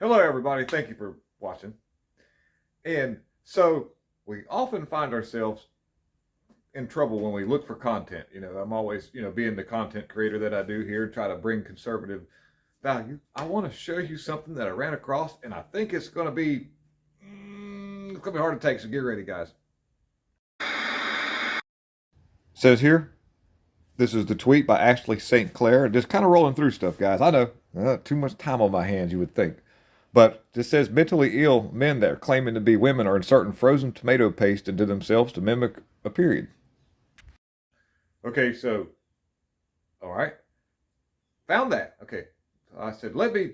Hello, everybody. Thank you for watching. And so we often find ourselves in trouble when we look for content. I'm always, being the content creator that I do here, try to bring conservative value. I want to show you something that I ran across, and I think it's going to be, it's going to be hard to take. So get ready, guys. Says here, this is the tweet by Ashley St. Clair. Just kind of rolling through stuff, guys. I know, too much time on my hands, you would think. But this says mentally ill men that are claiming to be women are inserting frozen tomato paste into themselves to mimic a period. Okay, so, all right. Found that. Okay. I said, let me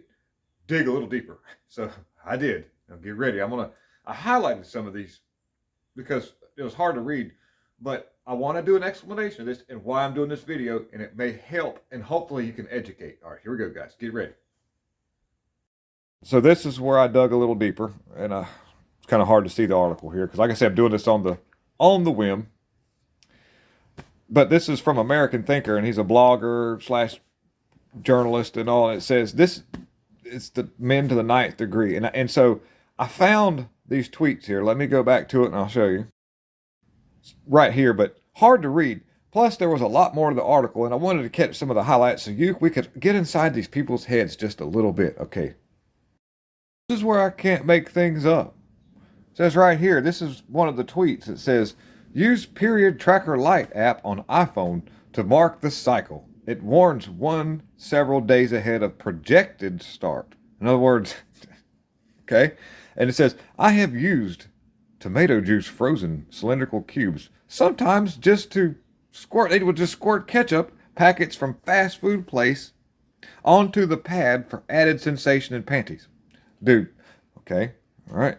dig a little deeper. So I did. Now get ready. I highlighted some of these because it was hard to read, but I want to do an explanation of this and why I'm doing this video, and it may help, and hopefully you can educate. All right, here we go, guys. Get ready. So this is where I dug a little deeper, and it's kind of hard to see the article here because, like I said, I'm doing this on the whim. But this is from American Thinker, and he's a blogger slash journalist and all. And it says this it's the men to the ninth degree, and so I found these tweets here. Let me go back to it, and I'll show you. It's right here, but hard to read. Plus, there was a lot more to the article, and I wanted to catch some of the highlights so we could get inside these people's heads just a little bit. Okay. This is where I can't make things up. It says right here, this is one of the tweets. It says, use Period Tracker Lite app on iPhone to mark the cycle. It warns one several days ahead of projected start. In other words, okay? And it says, I have used tomato juice frozen cylindrical cubes, sometimes just to squirt. They would just squirt ketchup packets from fast food place onto the pad for added sensation in panties. Dude, okay, all right.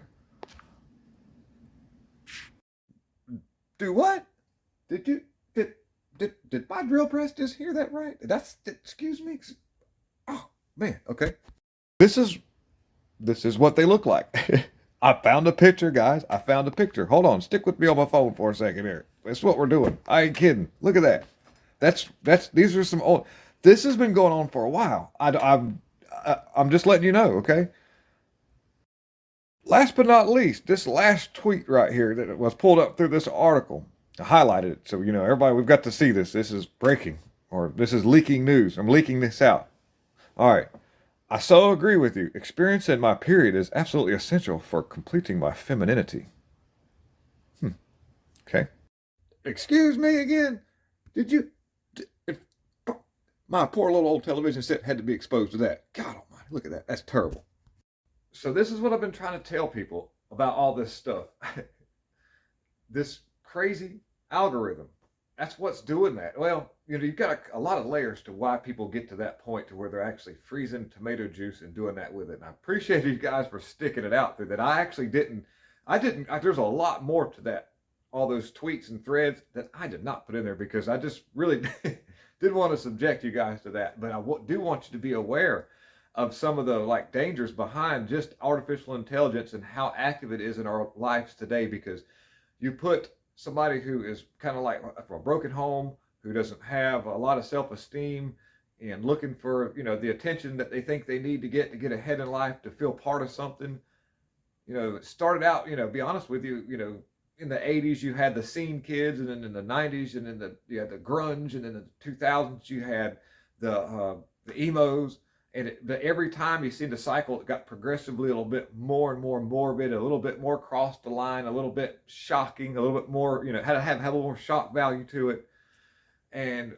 Do what? Did my drill press just hear that right? Excuse me. Oh man, okay. This is what they look like. I found a picture, guys. I found a picture. Hold on, stick with me on my phone for a second here. That's what we're doing. I ain't kidding. Look at that. These are some old. This has been going on for a while. I'm just letting you know, okay? Last but not least, this last tweet right here that was pulled up through this article. I highlighted it so everybody, we've got to see this. This is breaking, or this is leaking news. I'm leaking this out. All right. I so agree with you. Experience in my period is absolutely essential for completing my femininity. Okay. Excuse me again. Did you? If, my poor little old television set had to be exposed to that. God almighty, look at that. That's terrible. So this is what I've been trying to tell people about all this stuff. This crazy algorithm. That's what's doing that. Well, you've got a lot of layers to why people get to that point to where they're actually freezing tomato juice and doing that with it. And I appreciate you guys for sticking it out through that. There's a lot more to that. All those tweets and threads that I did not put in there because I just really didn't want to subject you guys to that. But I do want you to be aware of some of the dangers behind just artificial intelligence and how active it is in our lives today, because you put somebody who is kind of like from a broken home, who doesn't have a lot of self-esteem and looking for the attention that they think they need to get ahead in life, to feel part of something. It started out, be honest with you, in the 80s you had the scene kids, and then in the 90s, and then you had the grunge, and in the 2000s you had the emos. And every time you see the cycle, it got progressively a little bit more and more morbid, a little bit more crossed the line, a little bit shocking, a little bit more, had to have a little more shock value to it. And,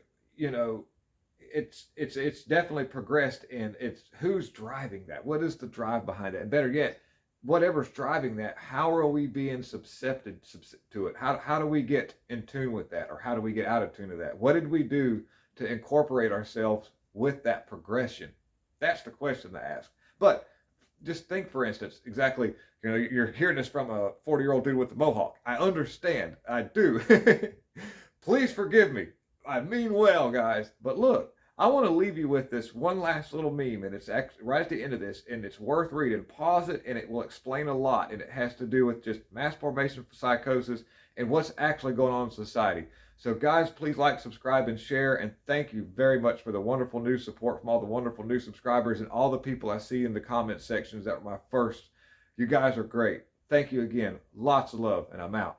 it's definitely progressed, and it's who's driving that? What is the drive behind it? And better yet, whatever's driving that, how are we being subjected to it? How do we get in tune with that? Or how do we get out of tune with that? What did we do to incorporate ourselves with that progression? That's the question to ask. But just think, for instance, exactly, you're hearing this from a 40-year-old dude with a mohawk. I understand. I do. Please forgive me. I mean well, guys. But look, I want to leave you with this one last little meme, and it's actually right at the end of this, and it's worth reading. Pause it, and it will explain a lot, and it has to do with just mass formation psychosis and what's actually going on in society. So guys, please like, subscribe, and share. And thank you very much for the wonderful new support from all the wonderful new subscribers and all the people I see in the comment sections that were my first. You guys are great. Thank you again. Lots of love, and I'm out.